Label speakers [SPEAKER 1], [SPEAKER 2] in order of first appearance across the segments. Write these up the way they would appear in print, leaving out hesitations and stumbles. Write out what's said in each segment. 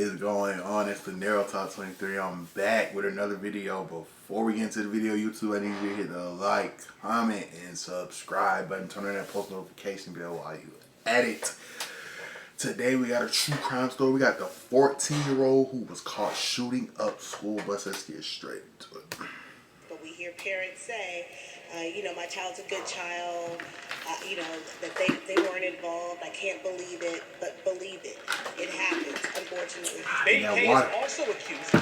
[SPEAKER 1] is going on? It's the Narrow Talk 23. I'm back with another video. Before we get into the video, YouTube, I need you to hit the like, comment, and subscribe button. Turn on that post notification bell while you at it. Today we got a true crime story. We got the 14-year-old who was caught shooting up school bus. Let's get straight to it.
[SPEAKER 2] But we hear parents say, my child's a good child, that they weren't involved. I can't believe it, but believe it. It happens, unfortunately.
[SPEAKER 3] Baby K is also accused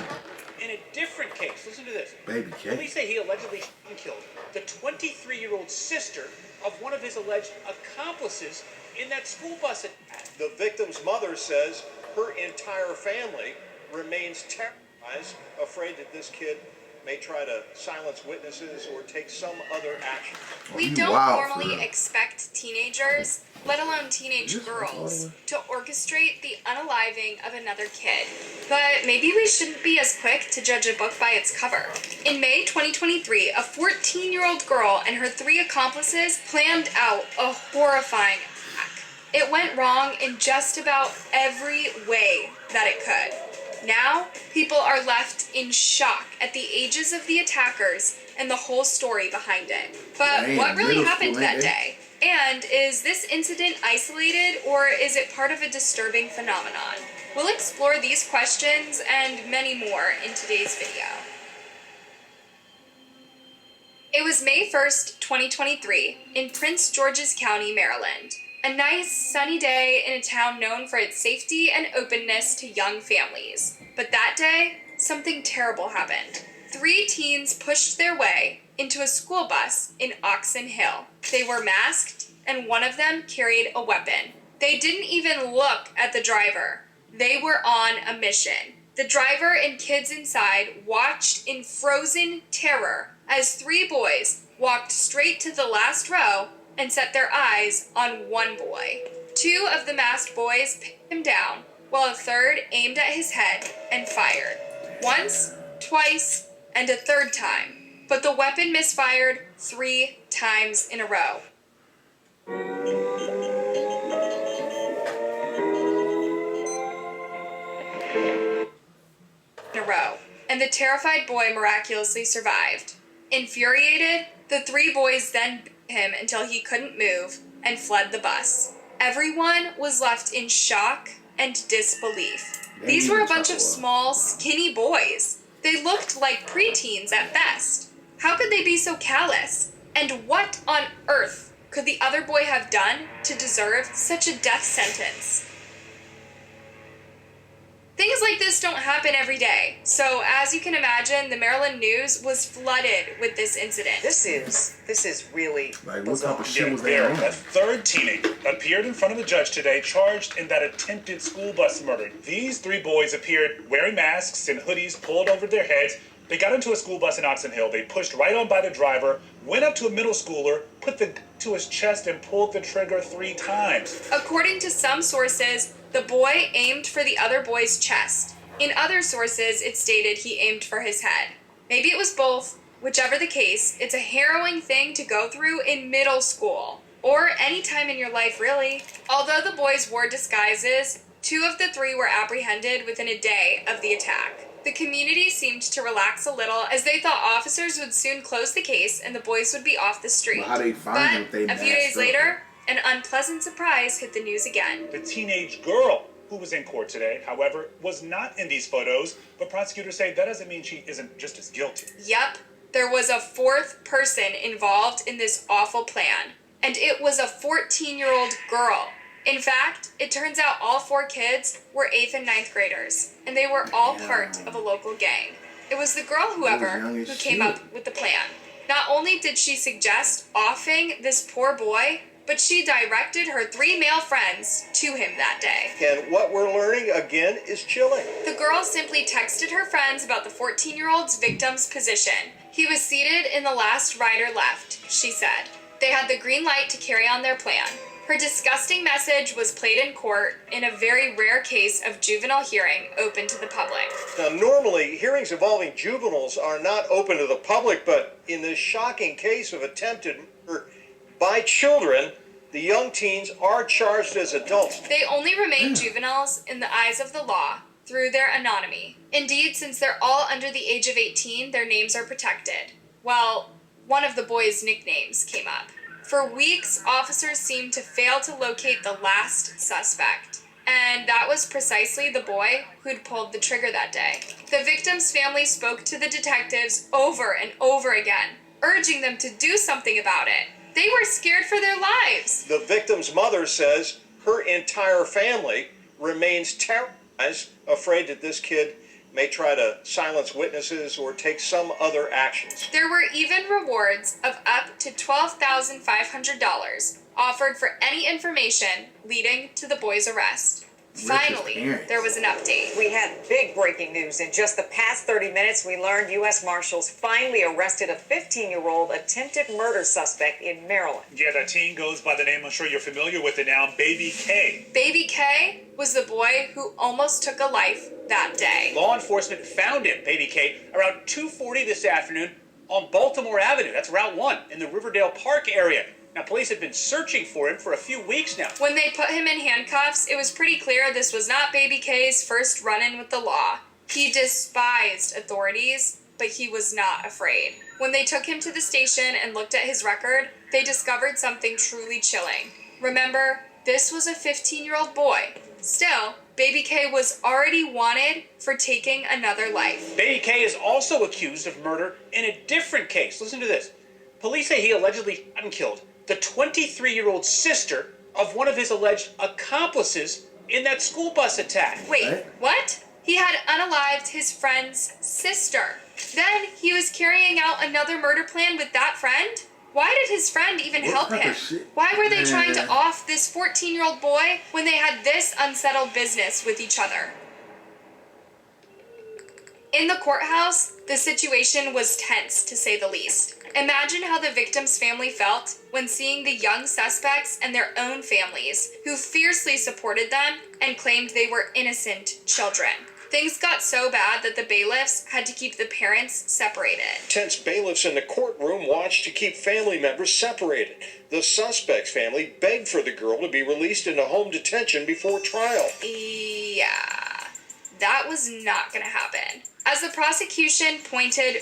[SPEAKER 3] in a different case. Listen to this.
[SPEAKER 1] Baby K.
[SPEAKER 3] Police say he allegedly killed the 23-year-old sister of one of his alleged accomplices in that school bus attack.
[SPEAKER 4] The victim's mother says her entire family remains terrorized, afraid that this kid may try to silence witnesses or take some other action.
[SPEAKER 5] We don't normally expect teenagers, let alone teenage girls, to orchestrate the unaliving of another kid. But maybe we shouldn't be as quick to judge a book by its cover. In May 2023, a 14-year-old girl and her 3 accomplices planned out a horrifying attack. It went wrong in just about every way that it could. Now, people are left in shock at the ages of the attackers and the whole story behind it. But what really happened that day? And is this incident isolated, or is it part of a disturbing phenomenon? We'll explore these questions and many more in today's video. It was May 1st, 2023, in Prince George's County, Maryland. A nice, sunny day in a town known for its safety and openness to young families. But that day, something terrible happened. 3 teens pushed their way into a school bus in Oxon Hill. They were masked, and one of them carried a weapon. They didn't even look at the driver. They were on a mission. The driver and kids inside watched in frozen terror as 3 boys walked straight to the last row and set their eyes on one boy. 2 of the masked boys pinned him down, while a third aimed at his head and fired. Once, twice, and a third time. But the weapon misfired 3 times in a row. And the terrified boy miraculously survived. Infuriated, the 3 boys then beat him until he couldn't move and fled the bus. Everyone was left in shock and disbelief. These were a bunch of small, skinny boys. They looked like preteens at best. How could they be so callous? And what on earth could the other boy have done to deserve such a death sentence? Things like this don't happen every day. So as you can imagine, the Maryland news was flooded with this incident.
[SPEAKER 6] This is really
[SPEAKER 1] like, what type of shit was
[SPEAKER 3] there?
[SPEAKER 1] that?
[SPEAKER 3] A third teenager appeared in front of the judge today, charged in that attempted school bus murder. These 3 boys appeared wearing masks and hoodies pulled over their heads. They got into a school bus in Oxon Hill. They pushed right on by the driver, went up to a middle schooler, put the gun to his chest, and pulled the trigger 3 times.
[SPEAKER 5] According to some sources, the boy aimed for the other boy's chest. In other sources, it stated he aimed for his head. Maybe it was both. Whichever the case, it's a harrowing thing to go through in middle school. Or any time in your life, really. Although the boys wore disguises, 2 of the 3 were apprehended within a day of the attack. The community seemed to relax a little as they thought officers would soon close the case and the boys would be off the street.
[SPEAKER 1] Well, how they find them if they
[SPEAKER 5] a few days later, an unpleasant surprise hit the news again.
[SPEAKER 3] The teenage girl who was in court today, however, was not in these photos, but prosecutors say that doesn't mean she isn't just as guilty.
[SPEAKER 5] Yep, there was a 4th person involved in this awful plan, and it was a 14-year-old girl. In fact, it turns out all 4 kids were 8th and 9th graders, and they were all part of a local gang. It was the girl, however, who came up with the plan. Not only did she suggest offing this poor boy, but she directed her 3 male friends to him that day.
[SPEAKER 4] And what we're learning, again, is chilling.
[SPEAKER 5] The girl simply texted her friends about the 14-year-old's victim's position. He was seated in the last rider left, she said. They had the green light to carry on their plan. Her disgusting message was played in court in a very rare case of juvenile hearing open to the public.
[SPEAKER 4] Now, normally, hearings involving juveniles are not open to the public, but in this shocking case of attempted murder by children, the young teens are charged as adults.
[SPEAKER 5] They only remain juveniles in the eyes of the law through their anonymity. Indeed, since they're all under the age of 18, their names are protected. Well, one of the boys' nicknames came up. For weeks, officers seemed to fail to locate the last suspect. And that was precisely the boy who'd pulled the trigger that day. The victim's family spoke to the detectives over and over again, urging them to do something about it. They were scared for their lives.
[SPEAKER 4] The victim's mother says her entire family remains terrorized, afraid that this kid may try to silence witnesses or take some other actions.
[SPEAKER 5] There were even rewards of up to $12,500 offered for any information leading to the boy's arrest. Finally,
[SPEAKER 1] parents.
[SPEAKER 5] there was an update.
[SPEAKER 6] We had big breaking news. In just the past 30 minutes, we learned U.S. Marshals finally arrested a 15-year-old attempted murder suspect in Maryland.
[SPEAKER 3] Yeah, that teen goes by the name, I'm sure you're familiar with it now, Baby K.
[SPEAKER 5] Baby K was the boy who almost took a life that day.
[SPEAKER 7] Law enforcement found him, Baby K, around 2:40 this afternoon on Baltimore Avenue. That's Route 1 in the Riverdale Park area. Now, police have been searching for him for a few weeks now.
[SPEAKER 5] When they put him in handcuffs, it was pretty clear this was not Baby K's first run-in with the law. He despised authorities, but he was not afraid. When they took him to the station and looked at his record, they discovered something truly chilling. Remember, this was a 15-year-old boy. Still, Baby K was already wanted for taking another life.
[SPEAKER 7] Baby K is also accused of murder in a different case. Listen to this. Police say he allegedly shot and killed the 23-year-old sister of one of his alleged accomplices in that school bus attack.
[SPEAKER 5] Wait, what? He had unalived his friend's sister. Then he was carrying out another murder plan with that friend? Why did his friend even help
[SPEAKER 1] type
[SPEAKER 5] him?
[SPEAKER 1] of shit?
[SPEAKER 5] Why were they trying to
[SPEAKER 1] Man.
[SPEAKER 5] off this 14-year-old boy when they had this unsettled business with each other? In the courthouse, the situation was tense, to say the least. Imagine how the victim's family felt when seeing the young suspects and their own families, who fiercely supported them and claimed they were innocent children. Things got so bad that the bailiffs had to keep the parents separated.
[SPEAKER 4] Tense bailiffs in the courtroom watched to keep family members separated. The suspect's family begged for the girl to be released into home detention before trial.
[SPEAKER 5] Yeah, that was not gonna happen. As the prosecution pointed,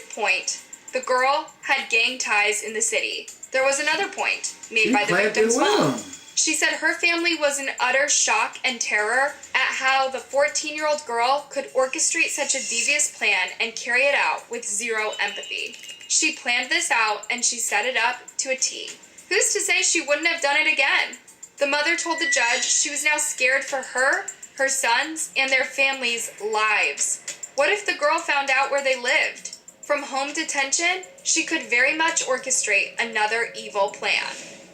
[SPEAKER 5] the girl had gang ties in the city. There was another point made by the victim's mom. She said her family was in utter shock and terror at how the 14-year-old girl could orchestrate such a devious plan and carry it out with zero empathy. She planned this out and she set it up to a T. Who's to say she wouldn't have done it again? The mother told the judge she was now scared for her sons, and their families' lives. What if the girl found out where they lived? From home detention, she could very much orchestrate another evil plan.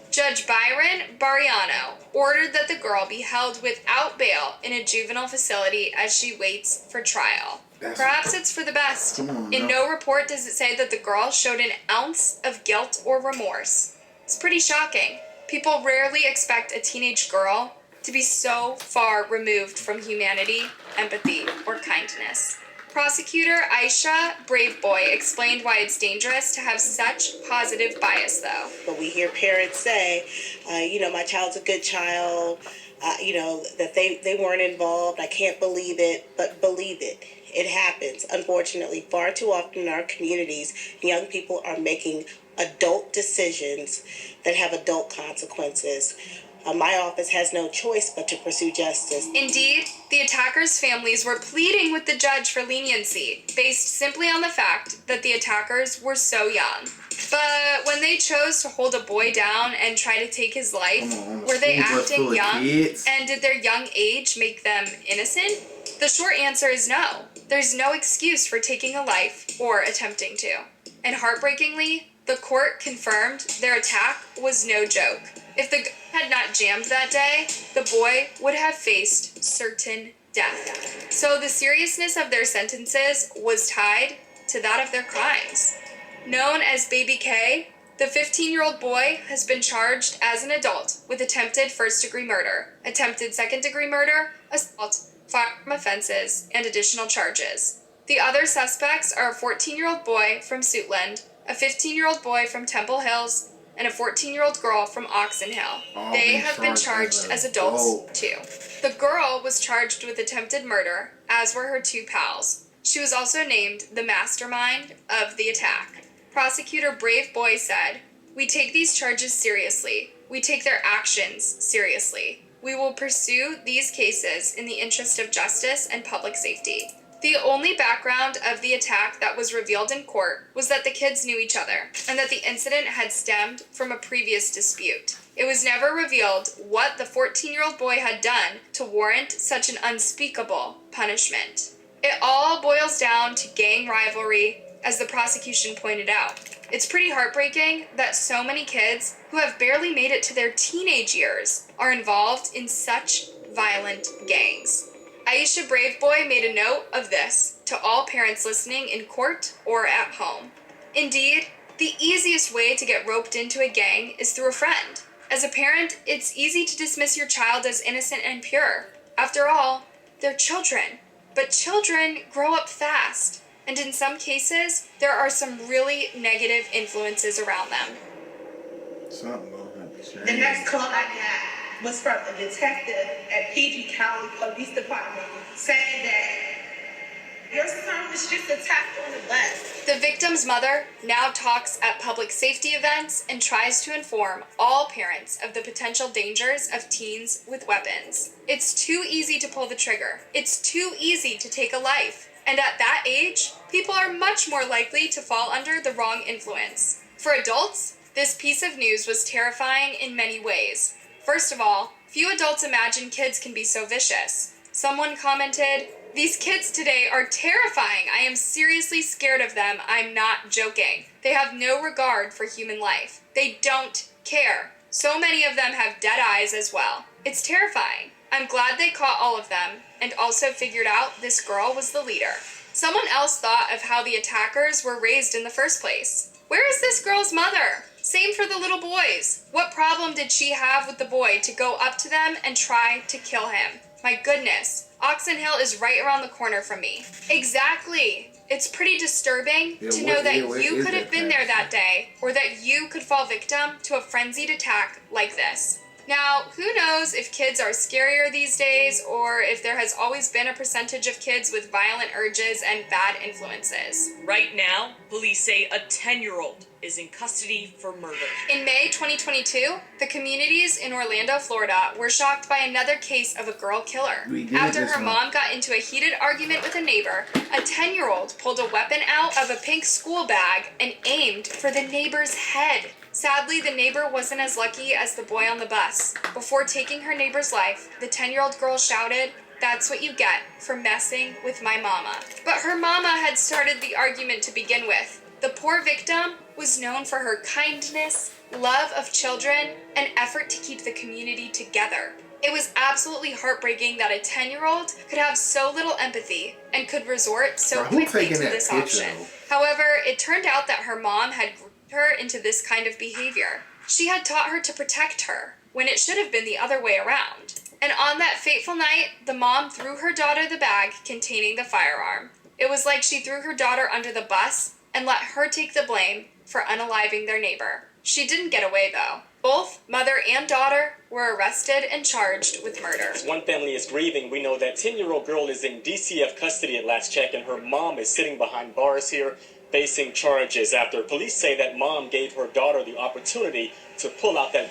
[SPEAKER 5] Judge Byron Bariano ordered that the girl be held without bail in a juvenile facility as she waits for trial. Perhaps it's for the best. In no report does it say that the girl showed an ounce of guilt or remorse. It's pretty shocking. People rarely expect a teenage girl to be so far removed from humanity, empathy, or kindness. Prosecutor Aisha Braveboy explained why it's dangerous to have such positive bias, though.
[SPEAKER 2] But we hear parents say, my child's a good child, that they weren't involved. I can't believe it, but believe it. It happens. Unfortunately, far too often in our communities, young people are making adult decisions that have adult consequences. My office has no choice but to pursue justice.
[SPEAKER 5] Indeed, the attackers' families were pleading with the judge for leniency, based simply on the fact that the attackers were so young. But when they chose to hold a boy down and try to take his life, were they acting young? And did their young age make them innocent? The short answer is no. There's no excuse for taking a life or attempting to. And heartbreakingly, the court confirmed their attack was no joke. If the gun had not jammed that day, the boy would have faced certain death. So the seriousness of their sentences was tied to that of their crimes. Known as Baby K, the 15-year-old boy has been charged as an adult with attempted first-degree murder, attempted second-degree murder, assault, firearm offenses, and additional charges. The other suspects are a 14-year-old boy from Suitland, a 15-year-old boy from Temple Hills, and a 14-year-old girl from Oxon Hill. They have been charged as adults, too. The girl was charged with attempted murder, as were her two pals. She was also named the mastermind of the attack. Prosecutor Brave Boy said, "We take these charges seriously. We take their actions seriously. We will pursue these cases in the interest of justice and public safety." The only background of the attack that was revealed in court was that the kids knew each other and that the incident had stemmed from a previous dispute. It was never revealed what the 14-year-old boy had done to warrant such an unspeakable punishment. It all boils down to gang rivalry, as the prosecution pointed out. It's pretty heartbreaking that so many kids who have barely made it to their teenage years are involved in such violent gangs. Aisha Braveboy made a note of this to all parents listening in court or at home. Indeed, the easiest way to get roped into a gang is through a friend. As a parent, it's easy to dismiss your child as innocent and pure. After all, they're children. But children grow up fast, and in some cases, there are some really negative influences around them.
[SPEAKER 1] Something gonna happen.
[SPEAKER 8] The next call I got was from a detective at PG County Police Department saying that your son was just attacked on the bus.
[SPEAKER 5] The victim's mother now talks at public safety events and tries to inform all parents of the potential dangers of teens with weapons. It's too easy to pull the trigger. It's too easy to take a life. And at that age, people are much more likely to fall under the wrong influence. For adults, this piece of news was terrifying in many ways. First of all, few adults imagine kids can be so vicious. Someone commented, "These kids today are terrifying. I am seriously scared of them. I'm not joking. They have no regard for human life. They don't care. So many of them have dead eyes as well. It's terrifying. I'm glad they caught all of them and also figured out this girl was the leader." Someone else thought of how the attackers were raised in the first place. Where is this girl's mother? Same for the little boys. What problem did she have with the boy to go up to them and try to kill him? My goodness, Oxon Hill is right around the corner from me. Exactly. It's pretty disturbing to know that you could have been there that day, or that you could fall victim to a frenzied attack like this. Now, who knows if kids are scarier these days, or if there has always been a percentage of kids with violent urges and bad influences.
[SPEAKER 9] Right now, police say a 10-year-old is in custody for murder.
[SPEAKER 5] In May 2022, the communities in Orlando, Florida were shocked by another case of a girl killer. After her mom got into a heated argument with a neighbor, a 10-year-old pulled a weapon out of a pink school bag and aimed for the neighbor's head. Sadly, the neighbor wasn't as lucky as the boy on the bus. Before taking her neighbor's life, the 10-year-old girl shouted, "That's what you get for messing with my mama." But her mama had started the argument to begin with. The poor victim was known for her kindness, love of children, and effort to keep the community together. It was absolutely heartbreaking that a 10-year-old could have so little empathy and could resort so quickly to this option. However, it turned out that her mom had groomed her into this kind of behavior. She had taught her to protect her, when it should have been the other way around. And on that fateful night, the mom threw her daughter the bag containing the firearm. It was like she threw her daughter under the bus and let her take the blame for unaliving their neighbor. She didn't get away though. Both mother and daughter were arrested and charged with murder.
[SPEAKER 10] One family is grieving. We know that 10-year-old girl is in DCF custody at last check, and her mom is sitting behind bars here facing charges after police say that mom gave her daughter the opportunity to pull out that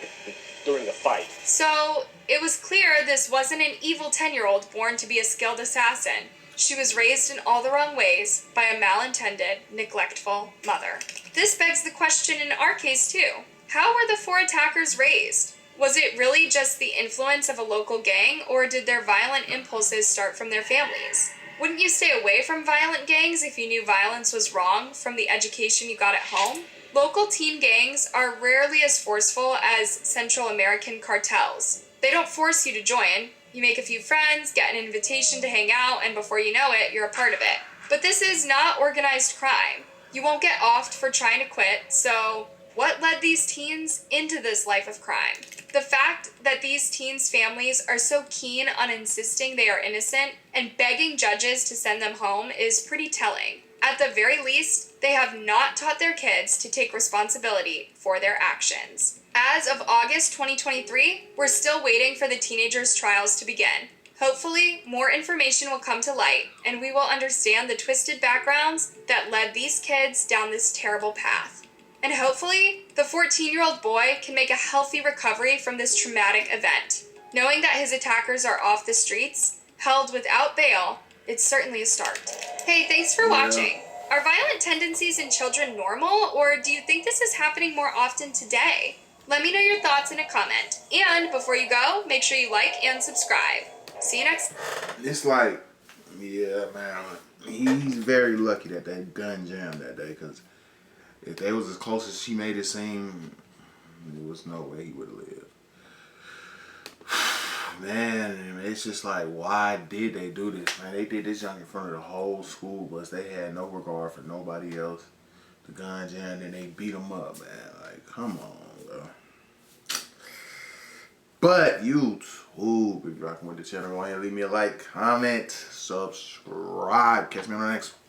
[SPEAKER 10] during the fight.
[SPEAKER 5] So it was clear this wasn't an evil 10-year-old born to be a skilled assassin. She was raised in all the wrong ways by a malintended, neglectful mother. This begs the question in our case too. How were the four attackers raised? Was it really just the influence of a local gang, or did their violent impulses start from their families? Wouldn't you stay away from violent gangs if you knew violence was wrong from the education you got at home? Local teen gangs are rarely as forceful as Central American cartels. They don't force you to join. You make a few friends, get an invitation to hang out, and before you know it, you're a part of it. But this is not organized crime. You won't get offed for trying to quit, so what led these teens into this life of crime? The fact that these teens' families are so keen on insisting they are innocent and begging judges to send them home is pretty telling. At the very least, they have not taught their kids to take responsibility for their actions. As of August 2023, we're still waiting for the teenagers' trials to begin. Hopefully, more information will come to light, and we will understand the twisted backgrounds that led these kids down this terrible path. And hopefully, the 14-year-old boy can make a healthy recovery from this traumatic event. Knowing that his attackers are off the streets, held without bail, it's certainly a start. Hey, thanks for watching. Are violent tendencies in children normal, or do you think this is happening more often today? Let me know your thoughts in a comment. And before you go, make sure you like and subscribe. See you next.
[SPEAKER 1] It's like, yeah, man, he's very lucky that that gun jammed that day, because if they was as close as she made it seem, there was no way he would have lived. Man, it's just like, why did they do this, man? They did this young in front of the whole school bus. They had no regard for nobody else. The gun jammed and they beat him up, man. Like, come on, bro. But YouTube, if you're rocking with the channel, go ahead and leave me a like, comment, subscribe. Catch me on the next one.